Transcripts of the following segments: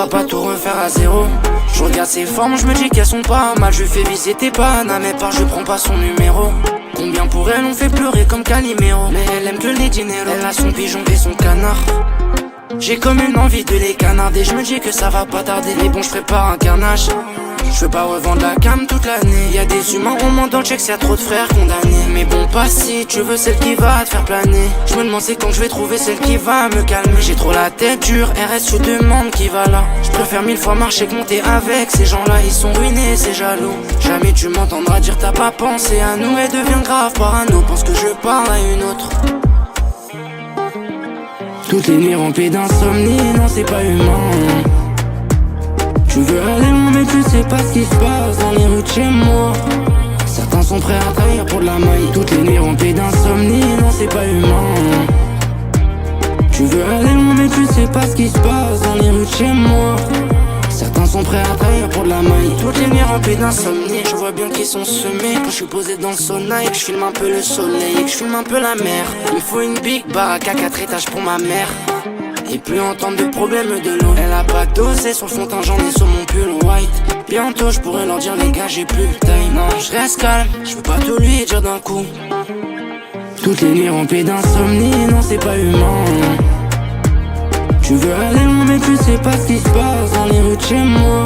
pourra pas tout refaire à zéro. Je regarde ses formes, je me dis qu'elles sont pas mal. Je fais visiter pas, mais part, je prends pas son numéro. Combien pour elle on fait pleurer comme Calimero. Mais elle aime que les dinero, elle a son pigeon et son canard. J'ai comme une envie de les canarder. Je me dis que ça va pas tarder. Mais bon, je prépare un carnage. Je veux pas revendre la cam toute l'année. Y'a des humains au monde dans le check, s'il y a trop de frères condamnés. Mais bon, pas si tu veux celle qui va te faire planer. Je me demande c'est quand je vais trouver celle qui va me calmer. J'ai trop la tête dure, RS, je demande qui va là. Je préfère 1000 fois marcher que monter avec ces gens-là. Ils sont ruinés, c'est jaloux. Jamais tu m'entendras dire t'as pas pensé à nous. Et devient grave parano, pense que je parle à une autre. Toutes les nuits remplies d'insomnie, non c'est pas humain. Tu veux aller loin mais tu sais pas ce qui se passe dans les rues de chez moi. Certains sont prêts à trahir pour de la maille. Toutes les nuits remplies d'insomnie, non c'est pas humain. Tu veux aller loin mais tu sais pas ce qui se passe dans les rues de chez moi. Certains sont prêts à trahir pour de la maille. Toutes les nuits remplies d'insomnie, je vois bien qu'ils sont semés. Quand je suis posé dans le sauna et que je filme un peu le soleil et que je filme un peu la mer. Il me faut une big baraque à 4 étages pour ma mère. Et plus entendre de problème de l'eau. Elle a pas dosé sur le fond d'un j'en ai sur mon pull white. Bientôt je pourrais leur dire les gars j'ai plus le time. Non je reste calme, je veux pas tout lui dire d'un coup. Toutes les nuits remplies d'insomnie, non c'est pas humain. Tu veux aller loin mais tu sais pas ce qui se passe dans les rues de chez moi.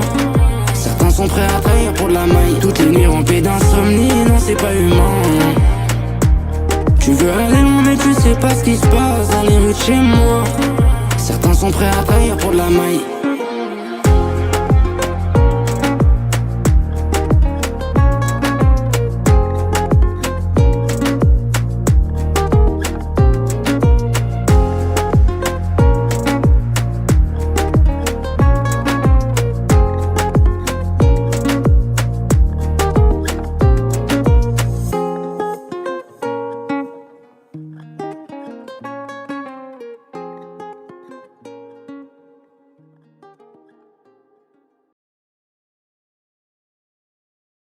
Certains sont prêts à trahir pour de la maille. Toutes les nuits remplies d'insomnie, non c'est pas humain. Tu veux aller loin mais tu sais pas ce qui se passe dans les rues de chez moi. Certains sont prêts à trahir pour de la maille.